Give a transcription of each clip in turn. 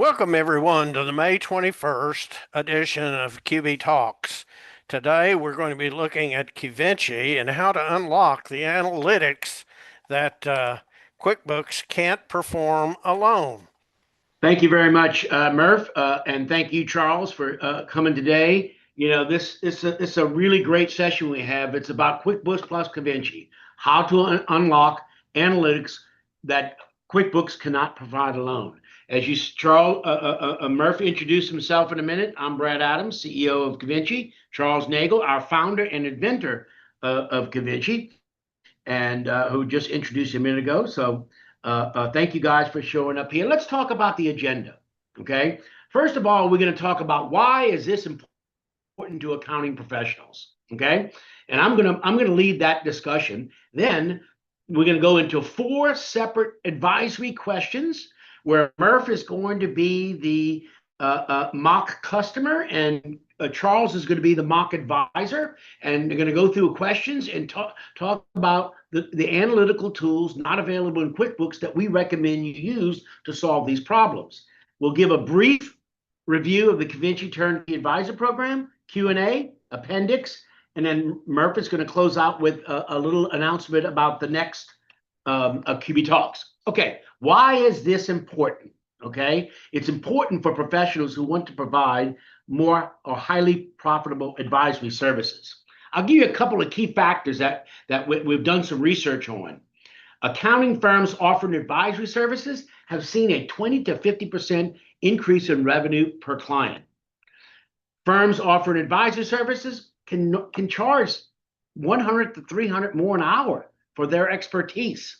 Welcome, everyone, to the May 21st edition of QB Talks. Today, we're going to be looking at Qvinci and how to unlock the analytics that QuickBooks can't perform alone. Thank you very much, Murph, and thank you, Charles, for coming today. You know, it's a really great session we have. It's about QuickBooks plus Qvinci, how to unlock analytics that QuickBooks cannot provide alone. As you, Charles, Murph introduced himself in a minute. I'm Brad Adams, CEO of Qvinci. Charles Nagel, our founder and inventor of Qvinci, and who just introduced a minute ago. So thank you guys for showing up here. Let's talk about the agenda, okay? First of all, we're going to talk about why is this important to accounting professionals, okay? And I'm going to lead that discussion. Then we're going to go into 4 separate advisory questions where Murph is going to be the mock customer and Charles is going to be the mock advisor, and they're going to go through questions and talk about the analytical tools not available in QuickBooks that we recommend you use to solve these problems. We'll give a brief review of the Qvinci Turnkey Advisor Program, Q&A, appendix, and then Murph is going to close out with a little announcement about the next QB Talks. Okay, why is this important? Okay, it's important for professionals who want to provide more or highly profitable advisory services. I'll give you a couple of key factors that we've done some research on. Accounting firms offering advisory services have seen a 20 to 50% increase in revenue per client. Firms offering advisory services can charge 100 to 300 more an hour for their expertise.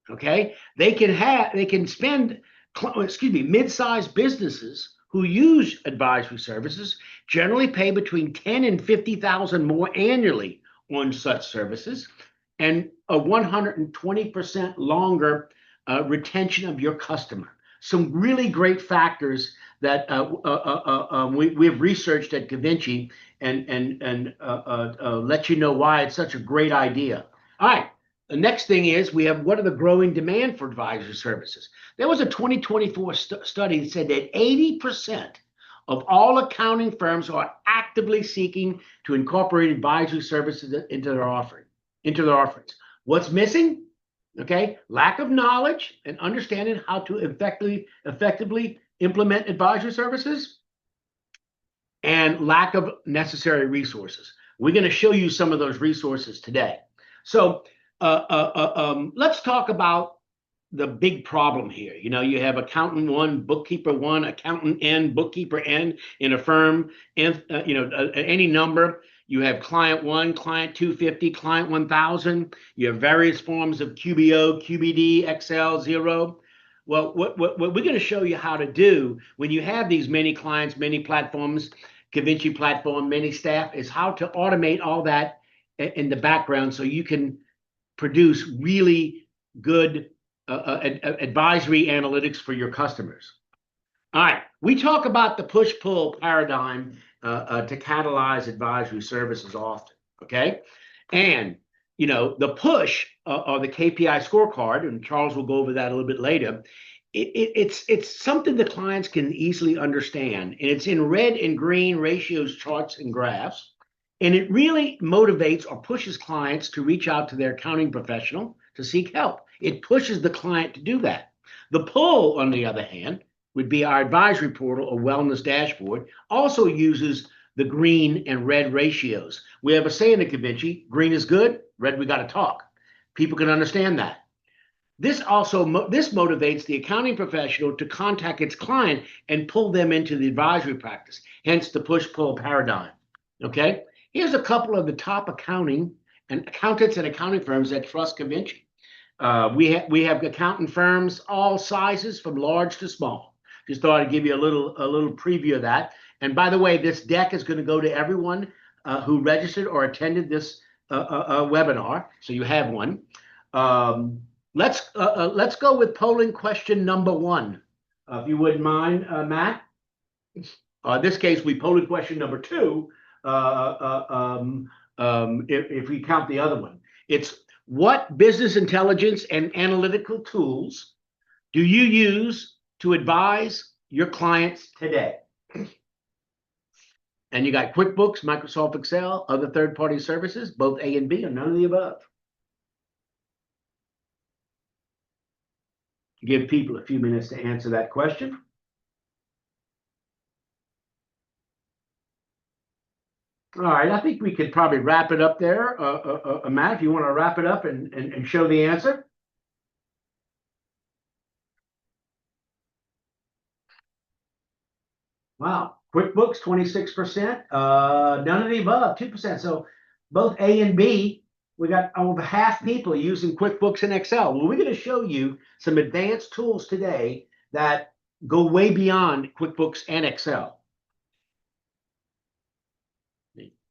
Okay, they can spend, mid-sized businesses who use advisory services generally pay between $10,000 and $50,000 more annually on such services, and a 120% longer retention of your customer. Some really great factors that we've researched at Qvinci and let you know why it's such a great idea. All right. The next thing is we have what are the growing demand for advisory services. There was a 2024 study that said that 80% of all accounting firms are actively seeking to incorporate advisory services into their offerings. What's missing? Okay, lack of knowledge and understanding how to effectively implement advisory services, and lack of necessary resources. We're going to show you some of those resources today. So let's talk about the big problem here. You know, you have accountant 1, bookkeeper 1, accountant N, bookkeeper N in a firm, and any number. You have client 1, client 250, client 1000. You have various forms of QBO, QBD, Excel, Zero. Well, what we're going to show you how to do when you have these many clients, many platforms, Qvinci platform, many staff, is how to automate all that in the background so you can produce really good advisory analytics for your customers. All right, we talk about the push-pull paradigm to catalyze advisory services often, okay? And, you know, the push or the KPI scorecard, and Charles will go over that a little bit later, it's something the clients can easily understand, and it's in red and green ratios, charts, and graphs. And it really motivates or pushes clients to reach out to their accounting professional to seek help. It pushes the client to do that. The pull, on the other hand, would be our advisory portal or wellness dashboard, also uses the green and red ratios. We have a saying at Qvinci, green is good, red we got to talk. People can understand that. This motivates the accounting professional to contact its client and pull them into the advisory practice, hence the push-pull paradigm, okay? Here's a couple of the top accountants and accounting firms that trust Qvinci. We have accountant firms all sizes from large to small. Just thought I'd give you a little preview of that. And by the way, this deck is going to go to everyone who registered or attended this webinar, so you have one. Let's go with polling question number 1, if you wouldn't mind, Matt. In this case, we polling question number 2. If we count the other one. It's what business intelligence and analytical tools do you use to advise your clients today. And you got QuickBooks, Microsoft Excel, other third-party services, both A and B, or none of the above. Give people a few minutes to answer that question. All right, I think we could probably wrap it up there. Matt, if you want to wrap it up and show the answer. Wow, QuickBooks 26%, none of the above 2%. So both A and B, we got over half people using QuickBooks and Excel. Well, we're going to show you some advanced tools today that go way beyond QuickBooks and Excel.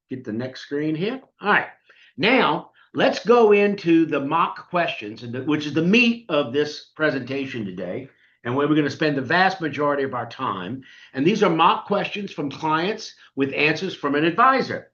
Get the next screen here. All right, now let's go into the mock questions, which is the meat of this presentation today, and where we're going to spend the vast majority of our time. And these are mock questions from clients with answers from an advisor.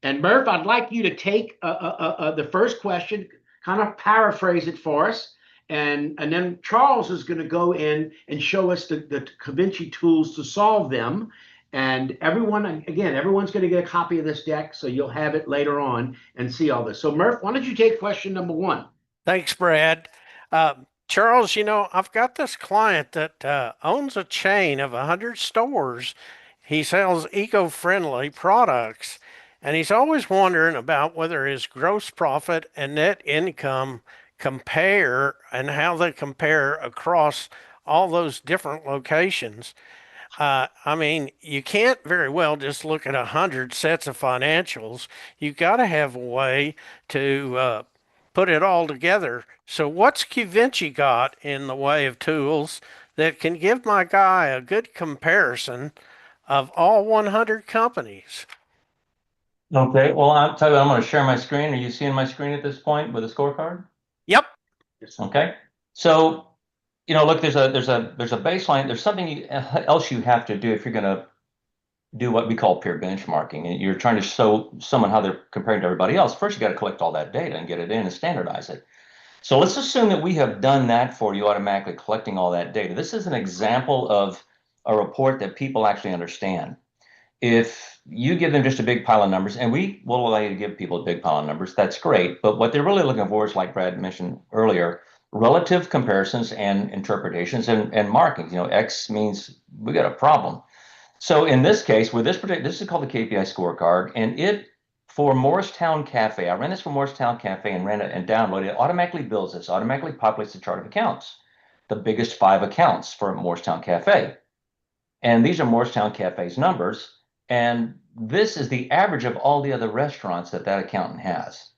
And Murph, I'd like you to take the first question, kind of paraphrase it for us, and then Charles is going to go in and show us the Qvinci tools to solve them. And everyone, again, everyone's going to get a copy of this deck, so you'll have it later on and see all this. So Murph, why don't you take question number one? Thanks, Brad. Charles, I've got this client that owns a chain of 100 stores. He sells eco-friendly products, and he's always wondering about whether his gross profit and net income compare and how they compare across all those different locations. I mean, you can't very well just look at 100 sets of financials. You've got to have a way to put it all together. So, what's Qvinci got in the way of tools that can give my guy a good comparison of all 100 companies? Okay, well, I'll tell you what, I'm going to share my screen. Are you seeing my screen at this point with a scorecard? Yep. Okay. So, look, there's a baseline. There's something else you have to do if you're going to do what we call peer benchmarking. And you're trying to show someone how they're comparing to everybody else. First, you got to collect all that data and get it in and standardize it. So let's assume that we have done that for you automatically, collecting all that data. This is an example of a report that people actually understand. If you give them just a big pile of numbers, and we will allow you to give people a big pile of numbers, that's great. But what they're really looking for is, like Brad mentioned earlier, relative comparisons and interpretations and markings. X means we got a problem. So in this case, with this is called the KPI scorecard, and for Morristown Cafe, I ran this for Morristown Cafe and ran it and downloaded it, automatically builds this, automatically populates the chart of accounts, the biggest 5 accounts for Morristown Cafe. And these are Morristown Cafe's numbers. And this is the average of all the other restaurants that accountant has,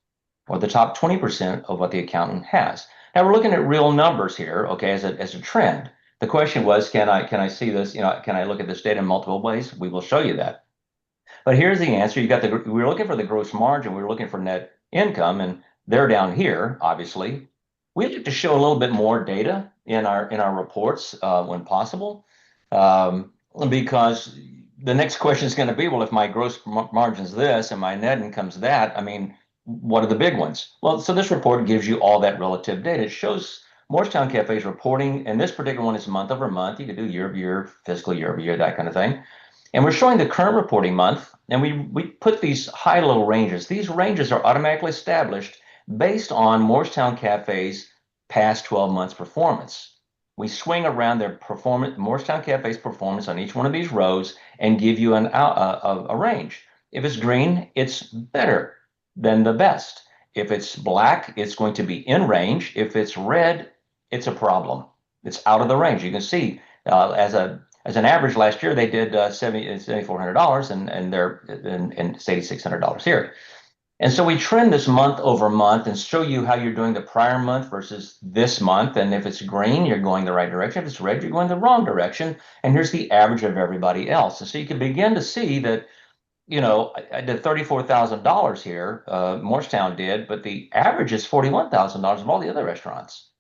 or the top 20% of what the accountant has. Now we're looking at real numbers here, okay, as a trend. The question was, can I see this? Can I look at this data in multiple ways? We will show you that. But here's the answer. We were looking for the gross margin. We were looking for net income, and they're down here, obviously. We like to show a little bit more data in our reports when possible, because the next question is going to be, well, if my gross margin is this and my net income's that, I mean, what are the big ones? Well, so this report gives you all that relative data. It shows Morristown Cafe's reporting, and this particular one is month over month. You could do year over year, fiscal year over year, that kind of thing. And we're showing the current reporting month, and we put these high-low ranges. These ranges are automatically established based on Morristown Cafe's past 12 months performance. We swing around their performance, Morristown Cafe's performance on each one of these rows, and give you a range. If it's green, it's better than the best. If it's black, it's going to be in range. If it's red, it's a problem. It's out of the range. You can see as an average last year, they did $7,400 and it's $8,600 here. And so we trend this month over month and show you how you're doing the prior month versus this month. And if it's green, you're going the right direction. If it's red, you're going the wrong direction. And here's the average of everybody else. And so you can begin to see that, I did $34,000 here, Morristown did, but the average is $41,000 of all the other restaurants.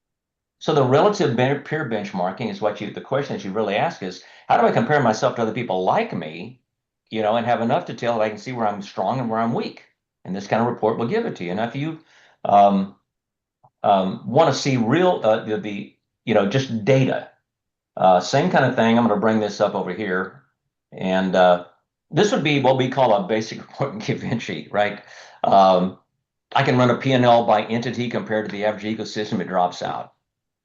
So the relative peer benchmarking is the question that you really ask is, how do I compare myself to other people like me, and have enough detail that I can see where I'm strong and where I'm weak? And this kind of report will give it to you. And if you want to see real, just data, Same kind of thing. I'm going to bring this up over here. And this would be what we call a basic report in QuickBooks, right? I can run a P&L by entity compared to the average ecosystem. It drops out.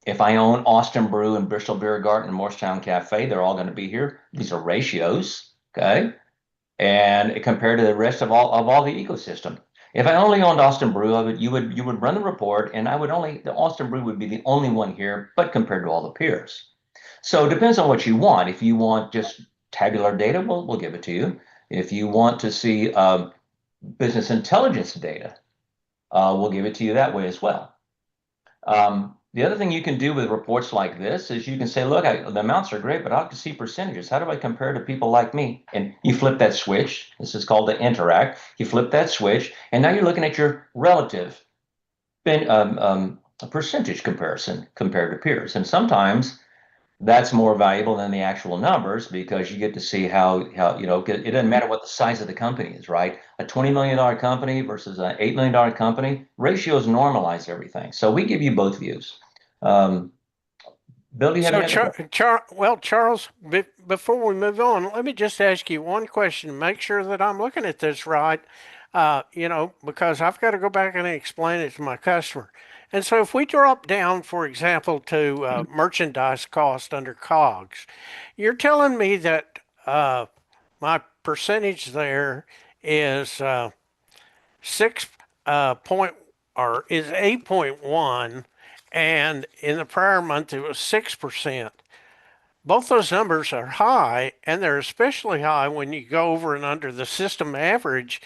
If I own Austin Brew and Bristol Beer Garden and Morristown Cafe, they're all going to be here. These are ratios, okay? And compared to the rest of all the ecosystem. If I only owned Austin Brew, you would run the report, and the Austin Brew would be the only one here, but compared to all the peers. So it depends on what you want. If you want just tabular data, we'll give it to you. If you want to see business intelligence data, we'll give it to you that way as well. The other thing you can do with reports like this is you can say, look, the amounts are great, but I can see percentages. How do I compare to people like me? And you flip that switch. This is called the interact. You flip that switch, and now you're looking at your relative percentage comparison compared to peers. And sometimes that's more valuable than the actual numbers because you get to see how it doesn't matter what the size of the company is, right? A $20 million company versus an $8 million company, ratios normalize everything. So we give you both views. Bill, do you have So, any other well, Charles, before we move on, let me just ask you one question. Make sure that I'm looking at this right, because I've got to go back and explain it to my customer. And so, if we drop down, for example, to merchandise cost under COGS, you're telling me that my percentage there is 6 point or is 8.1, and in the prior month it was 6%. Both those numbers are high, and they're especially high when you go over and under the system average.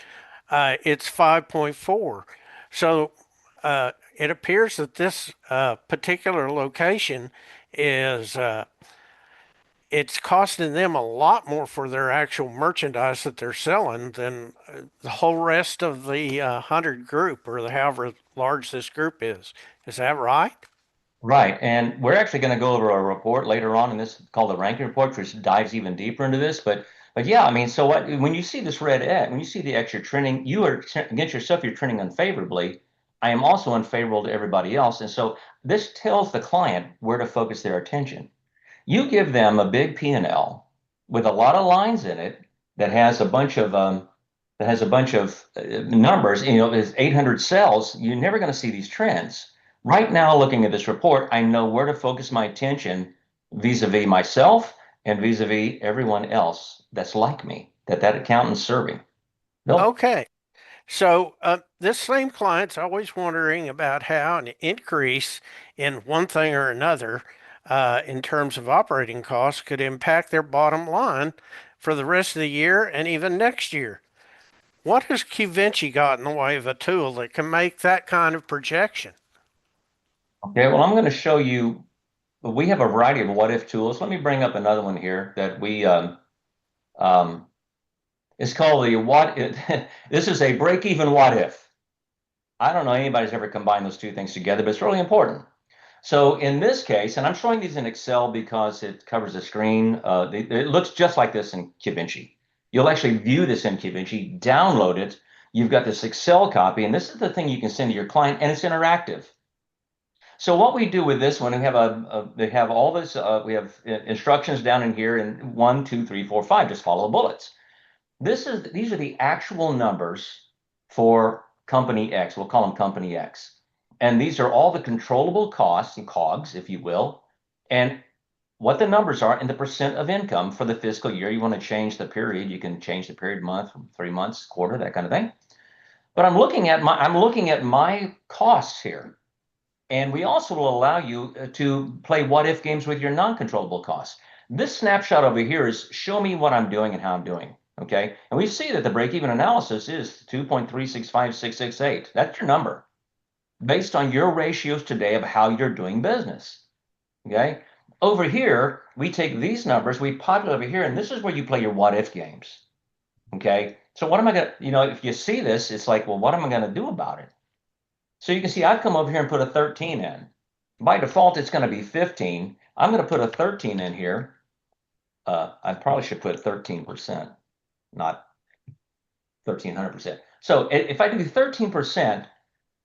It's 5.4. So it appears that this particular location is it's costing them a lot more for their actual merchandise that they're selling than the whole rest of the 100 group or however large this group is. Is that right? Right, and we're actually going to go over a report later on, and this is called the ranking report, which dives even deeper into this. But yeah, I mean, so what? When you see this red X, when you see the X, you're trending. You are against yourself. You're trending unfavorably. I am also unfavorable to everybody else, and so this tells the client where to focus their attention. You give them a big P&L with a lot of lines in it that has a bunch of numbers. There's 800 cells. You're never going to see these trends. Right now, looking at this report, I know where to focus my attention vis-a-vis myself and vis-a-vis everyone else that's like me, that accountant's serving. Bill? Okay. So this same client's always wondering about how an increase in one thing or another in terms of operating costs could impact their bottom line for the rest of the year and even next year. What has QVinci got in the way of a tool that can make that kind of projection? Okay, well, I'm going to show you. We have a variety of what-if tools. Let me bring up another one here that we um, it's called the what. This is a break-even what-if. I don't know anybody's ever combined those two things together, but it's really important. So in this case, and I'm showing these in Excel because it covers the screen. It looks just like this in QuickBooks. You'll actually view this in QuickBooks, download it. You've got this Excel copy, and this is the thing you can send to your client, and it's interactive. So what we do with this one, they have all this. We have instructions down in here in 1, 2, 3, 4, 5. Just follow the bullets. These are the actual numbers for company X. We'll call them company X. And these are all the controllable costs and COGS, if you will, and what the numbers are and the percent of income for the fiscal year. You want to change the period. You can change the period month, 3 months, quarter, that kind of thing. But I'm looking at my costs here. And we also will allow you to play what if games with your non-controllable costs. This snapshot over here is show me what I'm doing and how I'm doing. Okay. And we see that the break-even analysis is 2.365668. That's your number based on your ratios today of how you're doing business. Okay. Over here, we take these numbers, we pop it over here, and this is where you play your what if games. Okay. So what am I going to, if you see this, it's like, well, what am I going to do about it? So you can see I've come over here and put a 13 in. By default, it's going to be 15. I'm going to put a 13 in here. I probably should put 13%, not 1,300%. So if I do 13%,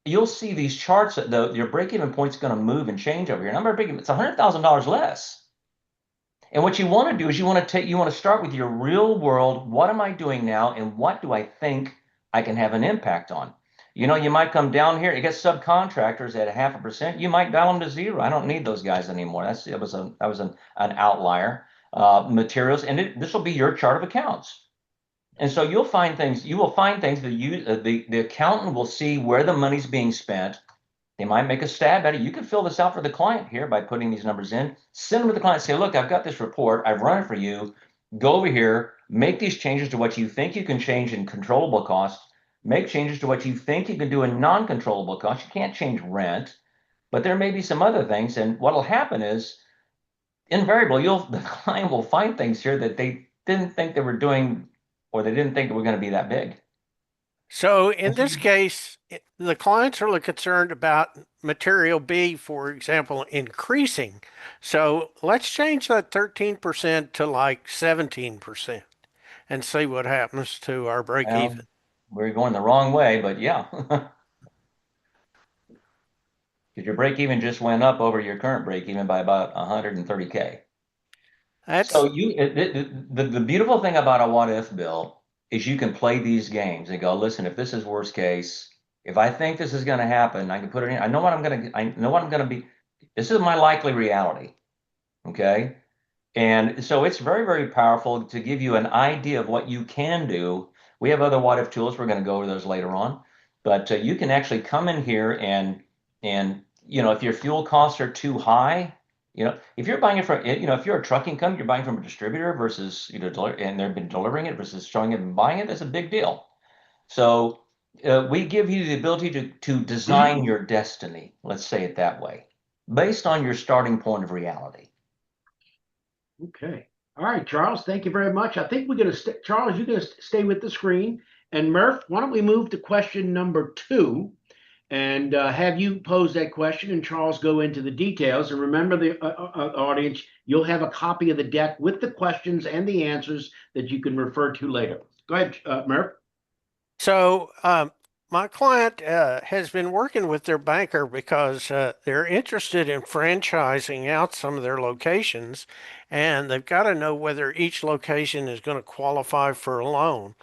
you'll see these charts that your break-even point is going to move and change over here. Number big, it's $100,000 less. And what you want to do is you want to start with your real world. What am I doing now, and what do I think I can have an impact on? You might come down here. You get subcontractors at 0.5%. You might dial them to zero. I don't need those guys anymore. That was an outlier. Materials, and this will be your chart of accounts. And so you'll find things. You will find things that the accountant will see where the money's being spent. They might make a stab at it. You can fill this out for the client here by putting these numbers in. Send them to the client. Say, look, I've got this report. I've run it for you. Go over here. Make these changes to what you think you can change in controllable costs. Make changes to what you think you can do in non-controllable costs. You can't change rent, but there may be some other things. And what'll happen is, invariably, the client will find things here that they didn't think they were doing, or they didn't think they were going to be that big. So in this case, the client's really concerned about material B, for example, increasing. So let's change that 13% to like 17% and see what happens to our break even. We're going the wrong way, but yeah. Because your break even just went up over your current break even by about 130K. That's So the beautiful thing about a what if, Bill, is you can play these games and go, listen, if this is worst case, if I think this is going to happen, I can put it in. I know what I'm going to be. This is my likely reality. Okay. And so it's very, very powerful to give you an idea of what you can do. We have other what if tools. We're going to go over those later on, but you can actually come in here and if your fuel costs are too high, if you're buying it from, if you're a trucking company, you're buying from a distributor versus and they've been delivering it versus showing it and buying it. That's a big deal. So we give you the ability to design your destiny. Let's say it that way, based on your starting point of reality. Okay. All right, Charles, thank you very much. I think we're going to Charles, you're going to stay with the screen. And Murph, why don't we move to question number 2 and have you pose that question and Charles go into the details. And remember, the audience, you'll have a copy of the deck with the questions and the answers that you can refer to later. Go ahead, Murph. so my client has been working with their banker because they're interested in franchising out some of their locations, and they've got to know whether each location is going to qualify for a loan.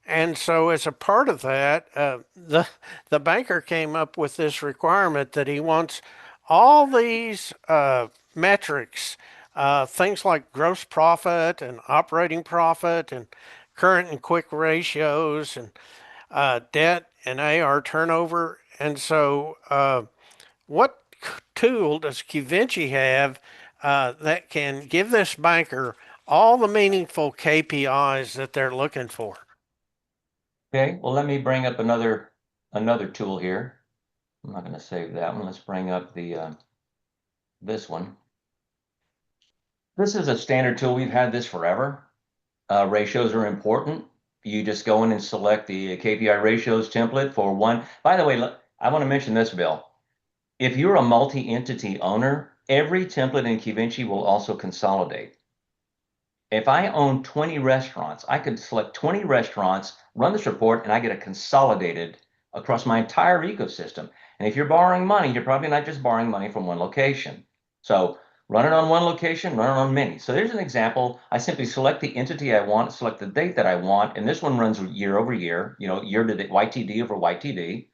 And so, as a part of that, the banker came up with this requirement that he wants all these metrics, things like gross profit and operating profit and current and quick ratios and debt and AR turnover. And so, what tool does Qvinci have that can give this banker all the meaningful KPIs that they're looking for? Okay, well, let me bring up another tool here. I'm not going to save that one. Let's bring up this one. This is a standard tool. We've had this forever. Ratios are important. You just go in and select the KPI ratios template for one. By the way, I want to mention this, Bill. If you're a multi-entity owner, every template in Qvinci will also consolidate. If I own 20 restaurants, I could select 20 restaurants, run this report, and I get it consolidated across my entire ecosystem. And if you're borrowing money, you're probably not just borrowing money from one location. So run it on one location, run it on many. So there's an example. I simply select the entity I want, select the date that I want, and this one runs year over year, year to date, YTD over YTD.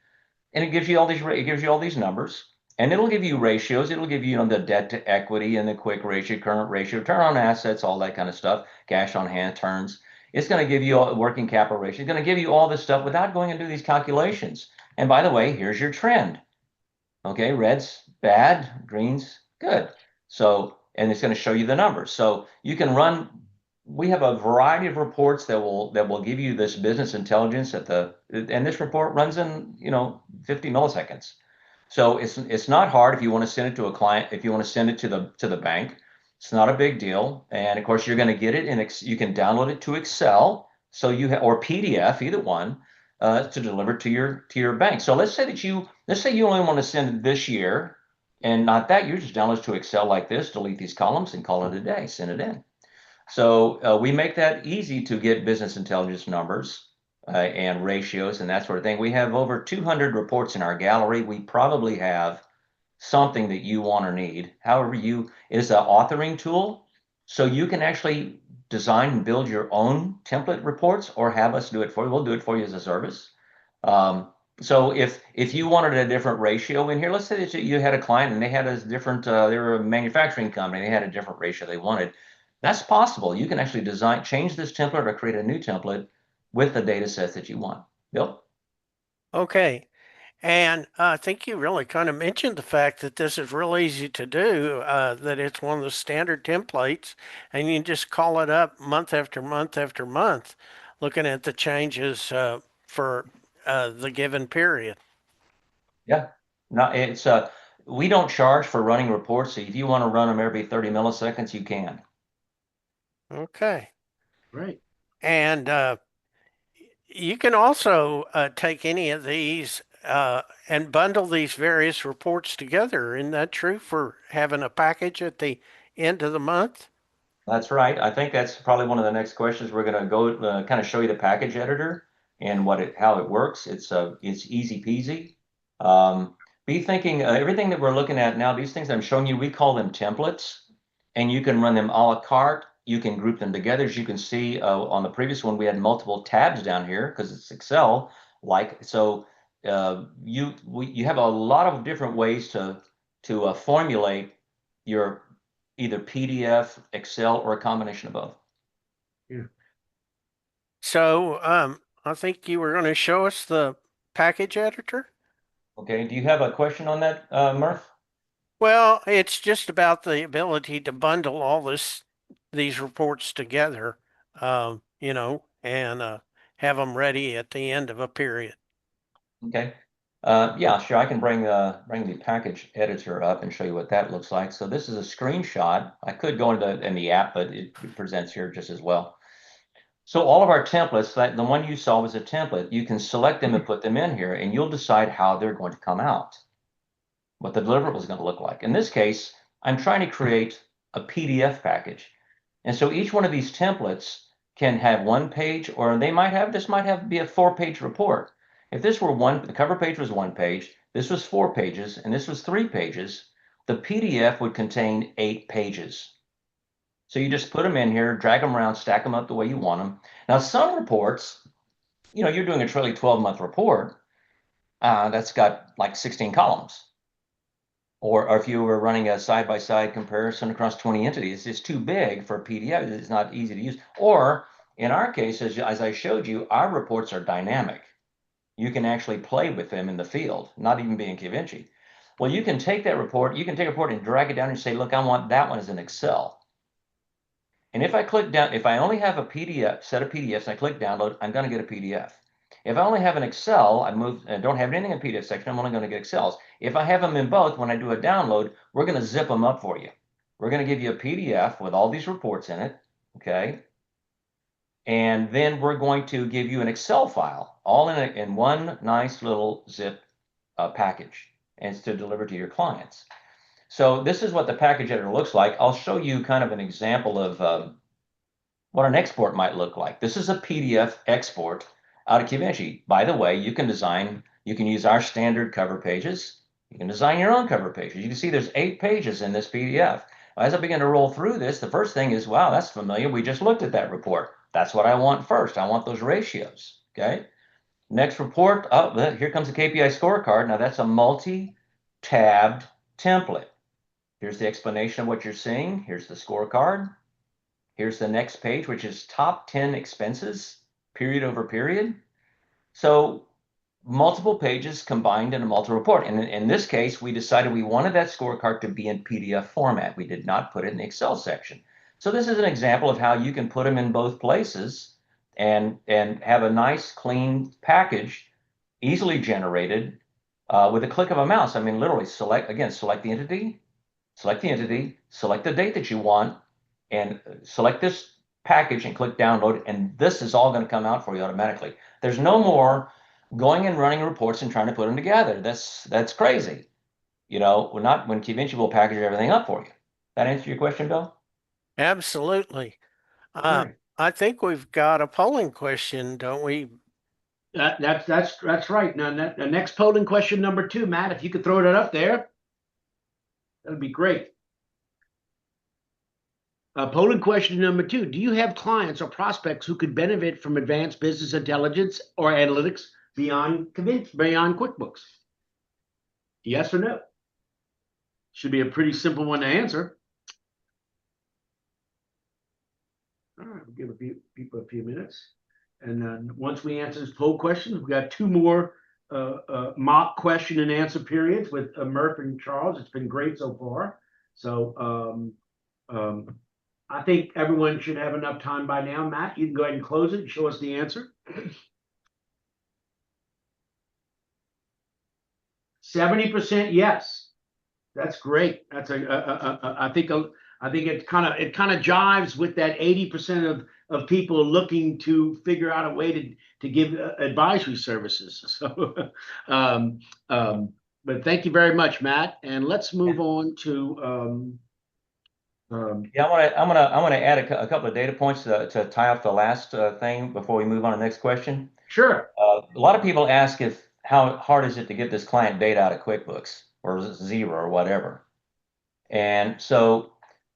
And it gives you all these numbers. And it'll give you ratios. It'll give you, the debt to equity and the quick ratio, current ratio, return on assets, all that kind of stuff, cash on hand turns. It's going to give you a working capital ratio. It's going to give you all this stuff without going and do these calculations. And by the way, here's your trend. Okay, red's bad, green's good. So, and it's going to show you the numbers. So you can run. We have a variety of reports that will give you this business intelligence and this report runs in 50 milliseconds. So it's not hard if you want to send it to a client, if you want to send it to the bank. It's not a big deal. And of course, you're going to get it you can download it to Excel, or PDF, either one, to deliver to your bank. So let's say you only want to send it this year, and not that. You just download it to Excel like this, delete these columns, and call it a day. Send it in. So we make that easy to get business intelligence numbers and ratios and that sort of thing. We have over 200 reports in our gallery. We probably have something that you want or need. However, it is an authoring tool. So you can actually design and build your own template reports or have us do it for you. We'll do it for you as a service. So if you wanted a different ratio in here, let's say that you had a client and they had a different, they were a manufacturing company, they had a different ratio they wanted. That's possible. You can actually change this template or create a new template with the data sets that you want. Bill? Okay. And I think you really kind of mentioned the fact that this is real easy to do, that it's one of the standard templates, and you can just call it up month after month after month, looking at the changes for the given period. Yeah. No, we don't charge for running reports. So if you want to run them every 30 milliseconds, you can. Okay. Right. And you can also take any of these and bundle these various reports together. Isn't that true for having a package at the end of the month? That's right. I think that's probably one of the next questions. We're going to go kind of show you the package editor and how it works. It's easy peasy. Be thinking everything that we're looking at now, these things I'm showing you, we call them templates, and you can run them a la carte. You can group them together. As you can see on the previous one, we had multiple tabs down here because it's Excel. You have a lot of different ways to formulate your either PDF, Excel, or a combination of both. Yeah. So I think you were going to show us the package editor. Okay, do you have a question on that, Murph? Well, it's just about the ability to bundle all these reports together, and have them ready at the end of a period. Okay. Yeah, sure. I can bring the package editor up and show you what that looks like. So this is a screenshot. I could go in the app, but it presents here just as well. So all of our templates, the one you saw was a template. You can select them and put them in here, and you'll decide how they're going to come out, what the deliverable is going to look like. In this case, I'm trying to create a PDF package. And so each one of these templates can have one page, or this might have be a 4-page report. If this were the cover page was 1 page, this was 4 pages, and this was 3 pages, the PDF would contain 8 pages. So you just put them in here, drag them around, stack them up the way you want them. Now, some reports, you're doing a truly 12-month report, that's got like 16 columns. Or if you were running a side-by-side comparison across 20 entities, it's too big for a PDF. It's not easy to use. Or in our case, as I showed you, our reports are dynamic. You can actually play with them in the field, not even being Qvinci. Well, you can take that report, you can take a report and drag it down and say, look, I want that one as an Excel. And if I click down, if I only have a PDF, set of PDFs, and I click download, I'm going to get a PDF. If I only have an Excel, I don't have anything in the PDF section, I'm only going to get Excels. If I have them in both, when I do a download, we're going to zip them up for you. We're going to give you a PDF with all these reports in it, okay? And then we're going to give you an Excel file, all in one nice little zip package, and it's to deliver to your clients. So this is what the package editor looks like. I'll show you kind of an example of what an export might look like. This is a PDF export out of Qvinci. By the way, you can use our standard cover pages. You can design your own cover pages. You can see there's 8 pages in this PDF. As I begin to roll through this, the first thing is, wow, that's familiar. We just looked at that report. That's what I want first. I want those ratios, okay? Next report, here comes the KPI scorecard. Now that's a multi-tabbed template. Here's the explanation of what you're seeing. Here's the scorecard. Here's the next page, which is top 10 expenses, period over period. So multiple pages combined in a multi-report. And in this case, we decided we wanted that scorecard to be in PDF format. We did not put it in the Excel section. So this is an example of how you can put them in both places and have a nice, clean package, easily generated with a click of a mouse. I mean, literally select the entity, select the date that you want, and select this package and click download, and this is all going to come out for you automatically. There's no more going and running reports and trying to put them together. That's crazy. Not when Qvinci will package everything up for you. That answer your question, Bill? Absolutely. Right. I think we've got a polling question, don't we? That's right. Now, the next polling question number 2, Matt, if you could throw that up there, that'd be great. Polling question number 2. Do you have clients or prospects who could benefit from advanced business intelligence or analytics beyond QuickBooks? Yes or no? Should be a pretty simple one to answer. All right, we'll give people a few minutes. And then once we answer this poll question, we've got 2 more mock question and answer periods with Murph and Charles. It's been great so far. So I think everyone should have enough time by now. Matt, you can go ahead and close it and show us the answer. 70% yes. That's great. That's I think it kind of jives with that 80% of people looking to figure out a way to give advisory services. So, but thank you very much, Matt. And let's move on to. Yeah, I'm gonna add a couple of data points to tie up the last thing before we move on to the next question. Sure. A lot of people ask how hard is it to get this client data out of QuickBooks or Xero or whatever. And so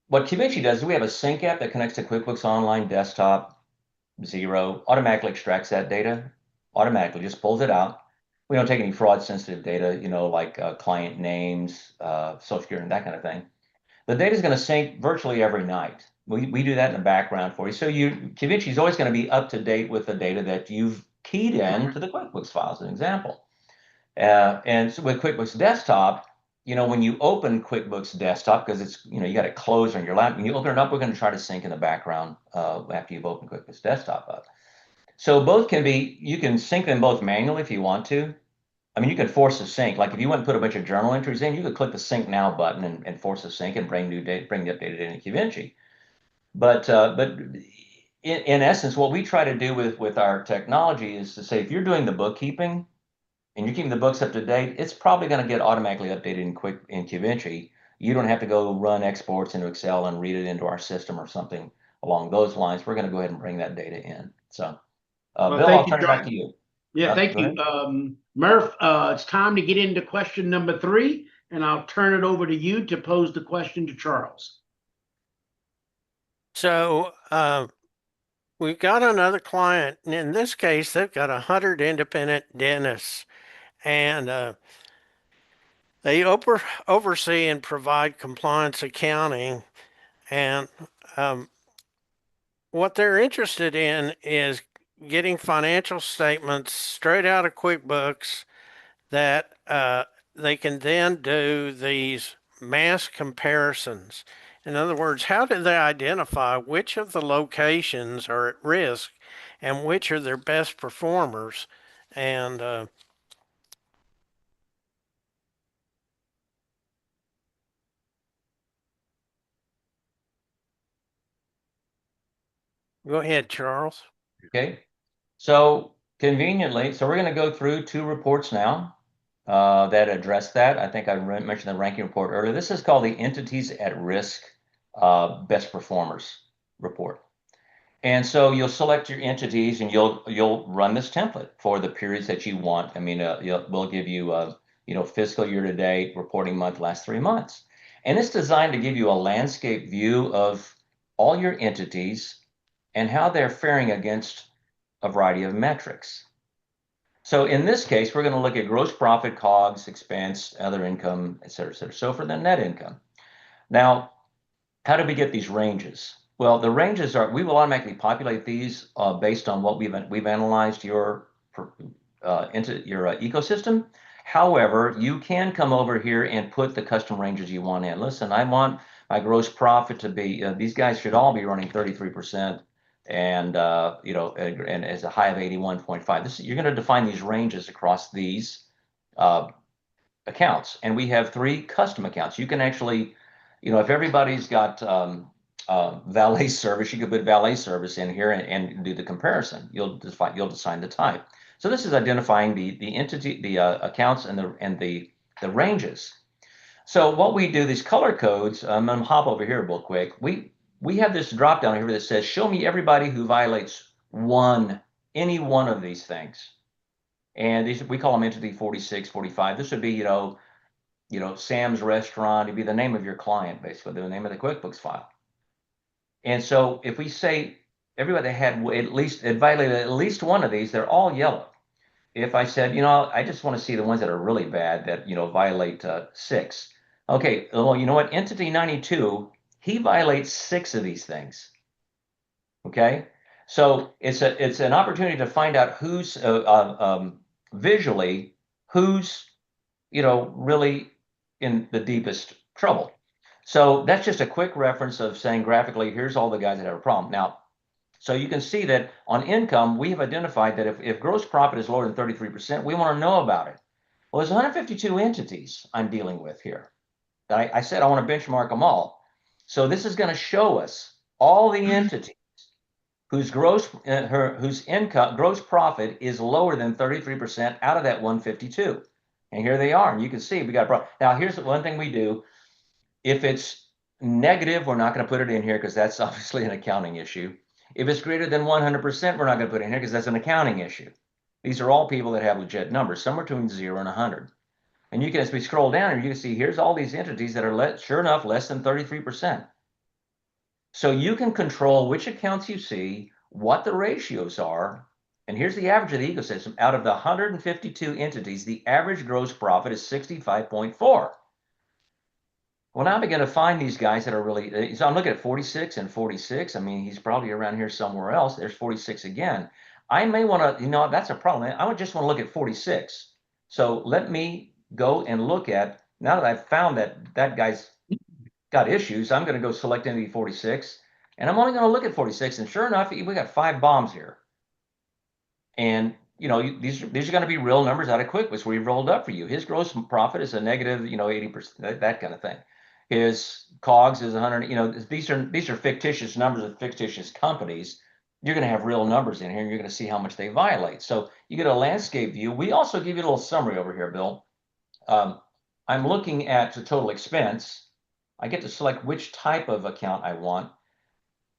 what Qvinci does is we have a sync app that connects to QuickBooks Online Desktop, Xero, automatically extracts that data, automatically just pulls it out. We don't take any fraud sensitive data, like client names, social security, and that kind of thing. The data is going to sync virtually every night. We do that in the background for you. So Qvinci is always going to be up to date with the data that you've keyed in to the QuickBooks file, as an example. And so with QuickBooks Desktop, when you open QuickBooks Desktop, because it's, you got it closed on your lap, when you open it up, we're going to try to sync in the background after you've opened QuickBooks Desktop up. So you can sync them both manually if you want to. I mean, you could force a sync. Like if you went and put a bunch of journal entries in, you could click the sync now button and force a sync and bring the updated in Qvinci. But in essence, what we try to do with our technology is to say, if you're doing the bookkeeping and you're keeping the books up to date, it's probably going to get automatically updated in Qvinci. You don't have to go run exports into Excel and read it into our system or something along those lines. We're going to go ahead and bring that data in. So, Well, Bill, I'll turn it back to you. Yeah, thank you. Murph, it's time to get into question number 3, and I'll turn it over to you to pose the question to Charles. So we've got another client, and in this case, they've got 100 independent dentists, and they oversee and provide compliance accounting. And what they're interested in is getting financial statements straight out of QuickBooks that they can then do these mass comparisons. In other words, how do they identify which of the locations are at risk and which are their best performers? And go ahead, Charles. Okay. So conveniently, we're going to go through 2 reports now that address that. I think I mentioned the ranking report earlier. This is called the Entities at Risk Best Performers report. And so you'll select your entities and you'll run this template for the periods that you want. I mean, we'll give you fiscal year to date, reporting month, last 3 months. And it's designed to give you a landscape view of all your entities and how they're faring against a variety of metrics. So in this case, we're going to look at gross profit, COGS, expense, other income, et cetera, et cetera. So for the net income. Now, how do we get these ranges? Well, the ranges we will automatically populate these based on what we've analyzed your ecosystem. However, you can come over here and put the custom ranges you want in. Listen, I want my gross profit to be, these guys should all be running 33%. And and as a high of 81.5. You're going to define these ranges across these accounts, and we have 3 custom accounts. You can actually, if everybody's got valet service, you could put valet service in here and do the comparison. You'll define the type. So this is identifying the entity, the accounts, and the ranges. So what we do, these color codes. I'm going to hop over here real quick. We have this drop down here that says, show me everybody who violates any one of these things. And we call them entity 46, 45. This would be, Sam's Restaurant. It'd be the name of your client, basically, the name of the QuickBooks file. And so if we say everybody had it violated at least one of these, they're all yellow. If I said, I just want to see the ones that are really bad that, violate 6. Okay, well, you know what? Entity 92, he violates 6 of these things. Okay, so it's an opportunity to find out who's visually who's really in the deepest trouble. So that's just a quick reference of saying graphically, here's all the guys that have a problem. Now, so you can see that on income, we have identified that if gross profit is lower than 33%, we want to know about it. Well, there's 152 entities I'm dealing with here. I said I want to benchmark them all. So this is going to show us all the entities whose gross profit is lower than 33% out of that 152. And here they are. And you can see we got a problem. Now, here's the one thing we do. If it's negative, we're not going to put it in here because that's obviously an accounting issue. If it's greater than 100%, we're not going to put it in here because that's an accounting issue. These are all people that have legit numbers, somewhere between 0 and 100. And you can, as we scroll down here, you can see here's all these entities that are, sure enough, less than 33%. So you can control which accounts you see, what the ratios are, and here's the average of the ecosystem. Out of the 152 entities, the average gross profit is 65.4. Well, now I'm going to find these guys that are really, so I'm looking at 46 and 46. I mean, he's probably around here somewhere else. There's 46 again. I may want to, that's a problem. I would just want to look at 46. So let me go and look at, now that I've found that that guy's got issues, I'm going to go select entity 46. And I'm only going to look at 46. And sure enough, we got 5 bombs here. And these are going to be real numbers out of QuickBooks where he rolled up for you. His gross profit is a negative, 80%, that kind of thing. His COGS is 100. These are fictitious numbers of fictitious companies. You're going to have real numbers in here, and you're going to see how much they violate. So you get a landscape view. We also give you a little summary over here, Bill. I'm looking at the total expense. I get to select which type of account I want.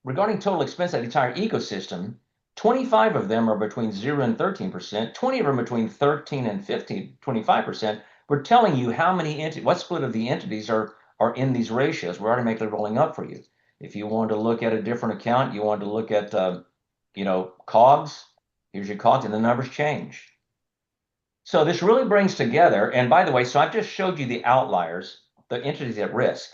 Regarding total expense, that entire ecosystem, 25 of them are between 0 and 13%. 20 of them are between 13 and 25%. We're telling you how many what split of the entities are in these ratios. We're automatically rolling up for you. If you want to look at a different account, you want to look at, COGS, here's your COGS, and the numbers change. So this really brings together, and by the way, so I've just showed you the outliers, the entities at risk.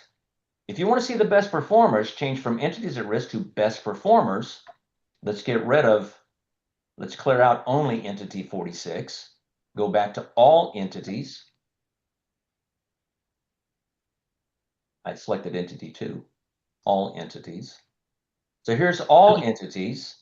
If you want to see the best performers, change from entities at risk to best performers. Let's clear out only entity 46. Go back to all entities. I selected entity 2, all entities. So here's all entities,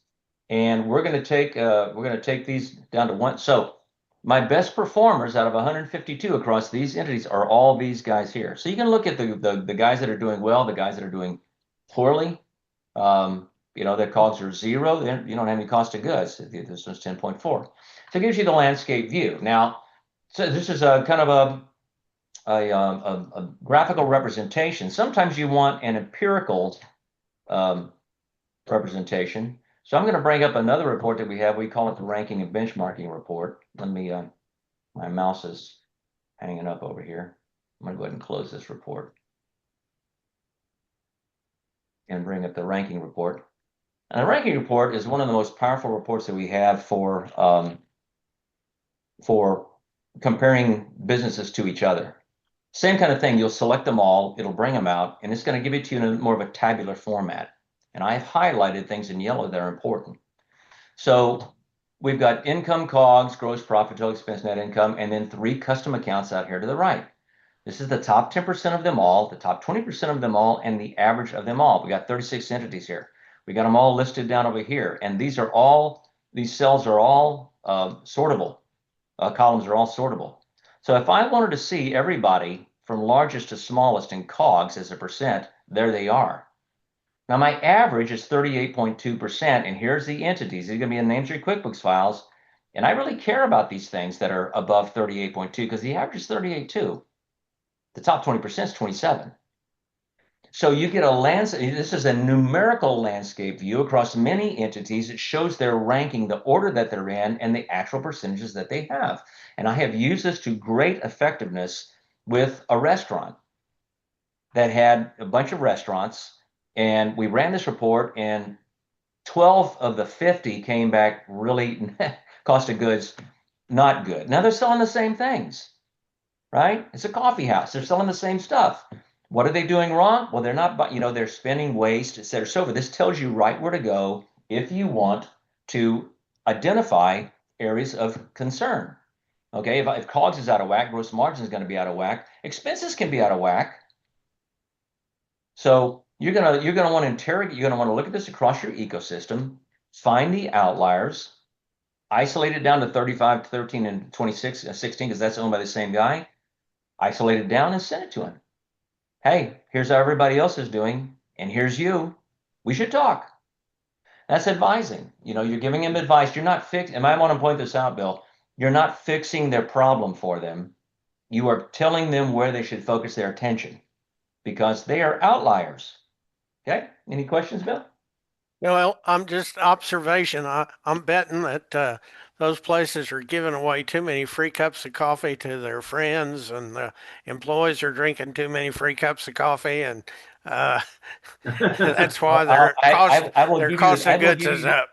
and we're going to take these down to 1. So my best performers out of 152 across these entities are all these guys here. So you can look at the guys that are doing well, the guys that are doing poorly. Their COGS are 0. You don't have any cost of goods. This one's 10.4. So it gives you the landscape view. Now, so this is a kind of a graphical representation. Sometimes you want an empirical representation. So I'm going to bring up another report that we have. We call it the ranking and benchmarking report. Let me, my mouse is hanging up over here. I'm going to go ahead and close this report and bring up the ranking report. And the ranking report is one of the most powerful reports that we have for comparing businesses to each other. Same kind of thing. You'll select them all. It'll bring them out, and it's going to give it to you in more of a tabular format. And I've highlighted things in yellow that are important. So we've got income, COGS, gross profit, total expense, net income, and then 3 custom accounts out here to the right. This is the top 10% of them all, the top 20% of them all, and the average of them all. We got 36 entities here. We got them all listed down over here. And these cells are all sortable. Columns are all sortable. So if I wanted to see everybody from largest to smallest in COGS as a percent, there they are. Now my average is 38.2%, and here's the entities. These are going to be in names of your QuickBooks files. And I really care about these things that are above 38.2 because the average is 38.2. The top 20% is 27. So you get a landscape. This is a numerical landscape view across many entities. It shows their ranking, the order that they're in, and the actual percentages that they have. And I have used this to great effectiveness with a restaurant that had a bunch of restaurants. And we ran this report, and 12 of the 50 came back really cost of goods not good. Now they're selling the same things, right? It's a coffee house. They're selling the same stuff. What are they doing wrong? Well, they're not, they're spending waste, et cetera. So this tells you right where to go if you want to identify areas of concern. Okay, if COGS is out of whack, gross margin is going to be out of whack. Expenses can be out of whack. So you're gonna want to interrogate. You're gonna want to look at this across your ecosystem, find the outliers, isolate it down to 35, 13, and 26, 16, because that's owned by the same guy. Isolate it down and send it to him. Hey, here's how everybody else is doing, and here's you. We should talk. That's advising. You're giving them advice. You're not fixing, and I want to point this out, Bill. You're not fixing their problem for them. You are telling them where they should focus their attention because they are outliers. Okay? Any questions, Bill? Well, I'm just observation. I'm betting that those places are giving away too many free cups of coffee to their friends, and the employees are drinking too many free cups of coffee, and uh, that's why Well, I will their give you cost of goods is up.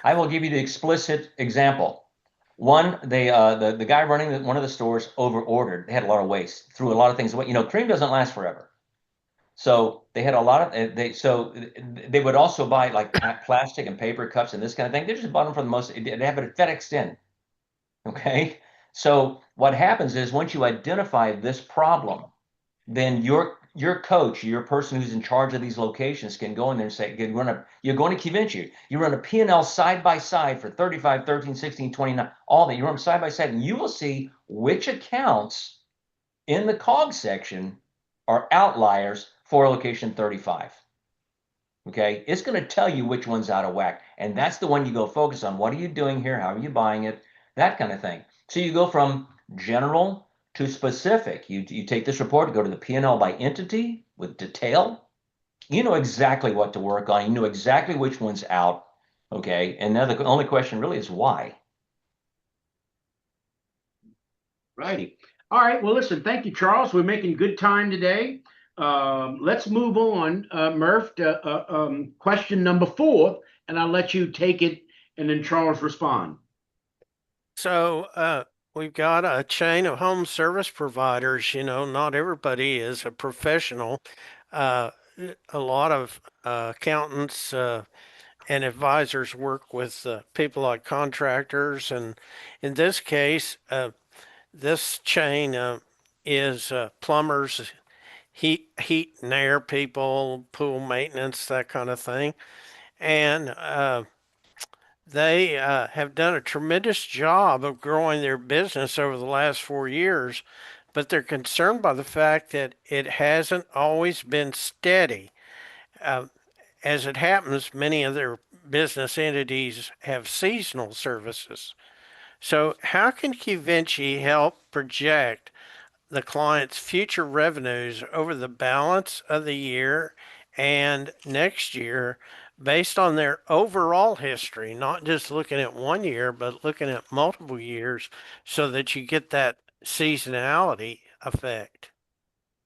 I will give you the explicit example. One, the guy running one of the stores over ordered. They had a lot of waste, threw a lot of things away. Cream doesn't last forever. So they had a lot of they would also buy like plastic and paper cups and this kind of thing. They just bought them for the most. They have it FedExed in. Okay. So what happens is once you identify this problem, then your coach, your person who's in charge of these locations can go in there and say, you're going to Qvinci, you run a P&L side by side for 35, 13, 16, 29, all that. You run them side by side, and you will see which accounts in the COG section are outliers for location 35. Okay, it's going to tell you which one's out of whack, and that's the one you go focus on. What are you doing here? How are you buying it? That kind of thing. So you go from general to specific. You take this report, go to the P&L by entity with detail. You know exactly what to work on. You know exactly which one's out. Okay, and now the only question really is why. Righty. All right. Well, listen, thank you, Charles. We're making good time today. Let's move on, Murph, to question number 4, and I'll let you take it, and then Charles respond. So we've got a chain of home service providers. Not everybody is a professional. Uh, a lot of accountants and advisors work with people like contractors, and in this case, this chain is plumbers, heat and air people, pool maintenance, that kind of thing, and they have done a tremendous job of growing their business over the last 4 years, but they're concerned by the fact that it hasn't always been steady. Uh, as it happens, many of their business entities have seasonal services. So, how can Qvinci help project the client's future revenues over the balance of the year and next year based on their overall history, not just looking at 1 year, but looking at multiple years so that you get that seasonality effect?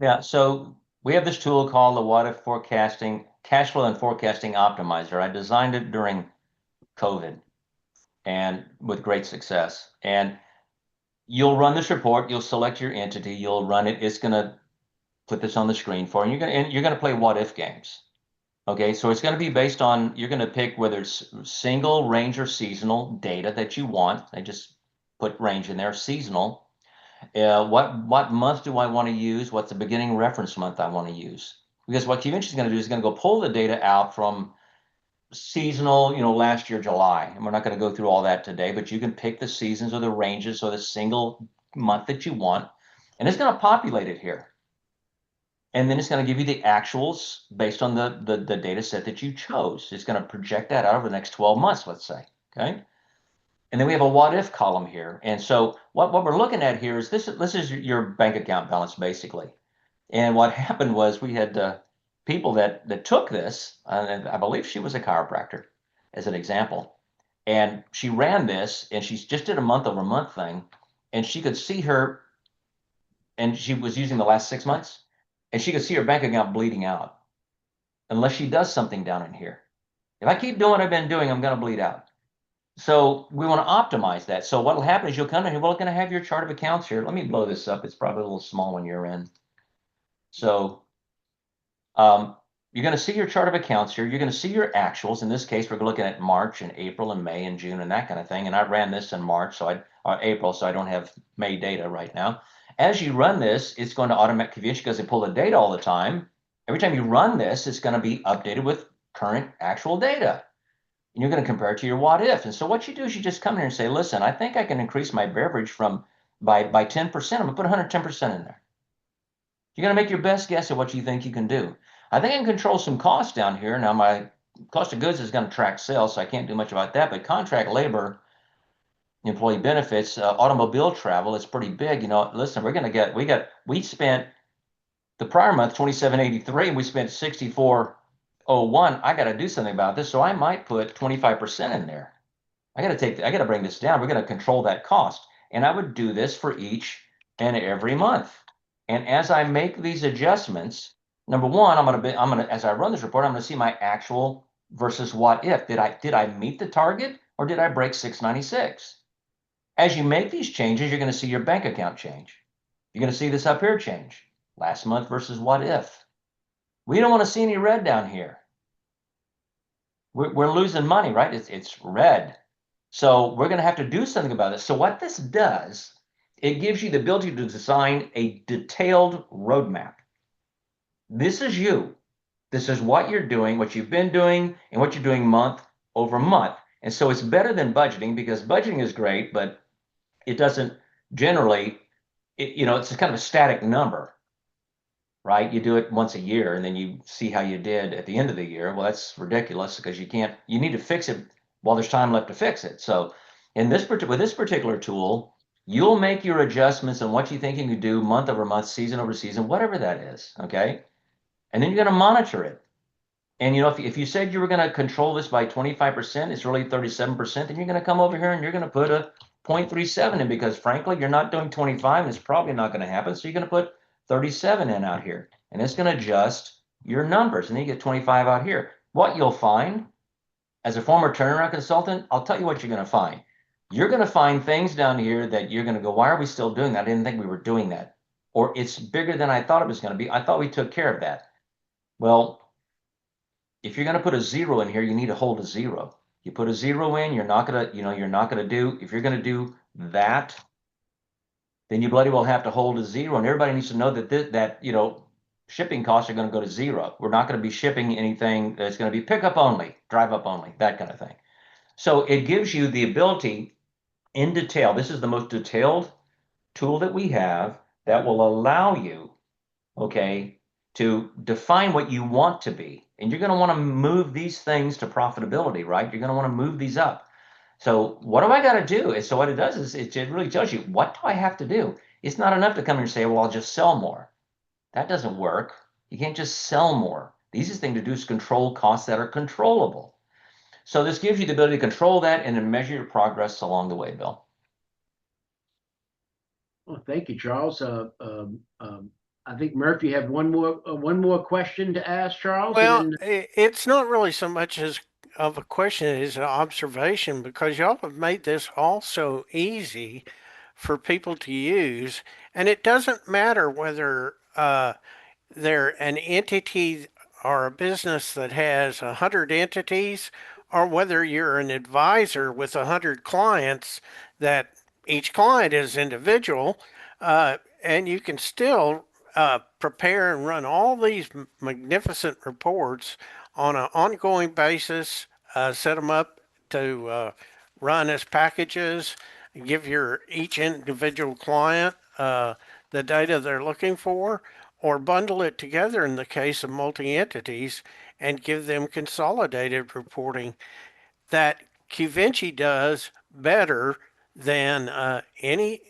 Yeah, so we have this tool called the What If Forecasting, Cash Flow and Forecasting Optimizer. I designed it during COVID and with great success. And you'll run this report, you'll select your entity, you'll run it. It's going to put this on the screen for you. You're going to play what if games. Okay, so it's going to be based on, you're going to pick whether it's single, range, or seasonal data that you want. I just put range in there, seasonal. What month do I want to use? What's the beginning reference month I want to use? Because what Qvinci is going to do is going to go pull the data out from seasonal, last year, July. And we're not going to go through all that today, but you can pick the seasons or the ranges or the single month that you want. And it's going to populate it here. And then it's going to give you the actuals based on the data set that you chose. It's going to project that out over the next 12 months, let's say. Okay. And then we have a what if column here. And so what we're looking at here is this is your bank account balance, basically. And what happened was we had people that took this, and I believe she was a chiropractor as an example. And she ran this, and she just did a month over month thing. And she could see her, and she was using the last 6 months, and she could see her bank account bleeding out. unless she does something down in here. If I keep doing what I've been doing, I'm going to bleed out. So we want to optimize that. So what will happen is you'll come in here, we're going to have your chart of accounts here. Let me blow this up. It's probably a little small on your end. So you're going to see your chart of accounts here. You're going to see your actuals. In this case, we're looking at March and April and May and June and that kind of thing. And I ran this in March, or April, so I don't have May data right now. As you run this, it's going to automatically, because they pull the data all the time. Every time you run this, it's going to be updated with current actual data. And you're going to compare it to your what if. And so what you do is you just come here and say, listen, I think I can increase my beverage by 10%. I'm going to put 110% in there. You're going to make your best guess at what you think you can do. I think I can control some costs down here. Now, my cost of goods is going to track sales, so I can't do much about that. But contract labor, employee benefits, automobile travel, it's pretty big. Listen, we spent the prior month 2783, and we spent 6401. I got to do something about this, so I might put 25% in there. I got to bring this down. We're going to control that cost, and I would do this for each and every month. And as I make these adjustments, number one, as I run this report, I'm going to see my actual versus what if. Did I meet the target, or did I break 696? As you make these changes, you're going to see your bank account change. You're going to see this up here change. Last month versus what if. We don't want to see any red down here. We're losing money, right? It's red. So we're going to have to do something about this. So what this does, it gives you the ability to design a detailed roadmap. This is you. This is what you're doing, what you've been doing, and what you're doing month over month. And so it's better than budgeting, because budgeting is great, but it doesn't generally, it's kind of a static number, right? You do it once a year and then you see how you did at the end of the year. Well, that's ridiculous, because you need to fix it while there's time left to fix it. So with this particular tool, you'll make your adjustments on what you think you can do month over month, season over season, whatever that is, okay? And then you're going to monitor it. And if you said you were going to control this by 25%, it's really 37%, then you're going to come over here and you're going to put a 0.37 in, because frankly, you're not doing 25 and it's probably not going to happen. So you're going to put 37 in out here, and it's going to adjust your numbers, and then you get 25 out here. What you'll find, as a former turnaround consultant, I'll tell you what you're going to find. You're going to find things down here that you're going to go, why are we still doing that? I didn't think we were doing that. Or it's bigger than I thought it was going to be. I thought we took care of that. Well, if you're going to put a 0 in here, you need to hold a 0. You put a 0 in, you're not going to do, if you're going to do that, then you bloody well have to hold a 0. And everybody needs to know that shipping costs are going to go to 0. We're not going to be shipping anything that's going to be pickup only, drive up only, that kind of thing. So it gives you the ability in detail. This is the most detailed tool that we have that will allow you, okay, to define what you want to be. And you're going to want to move these things to profitability, right? You're going to want to move these up. So what do I got to do? So what it does is it really tells you, what do I have to do? It's not enough to come here and say, well, I'll just sell more. That doesn't work. You can't just sell more. The easiest thing to do is control costs that are controllable. So this gives you the ability to control that and then measure your progress along the way, Bill. Well, thank you, Charles. I think Murphy, you have one more question to ask Charles. Well, it's not really so much as of a question as an observation, because y'all have made this all so easy for people to use, and it doesn't matter whether they're an entity or a business that has 100 entities, or whether you're an advisor with 100 clients that each client is individual, and you can still prepare and run all these magnificent reports on an ongoing basis, set them up to run as packages, give each individual client the data they're looking for, or bundle it together in the case of multi-entities and give them consolidated reporting that Qvinci does better than any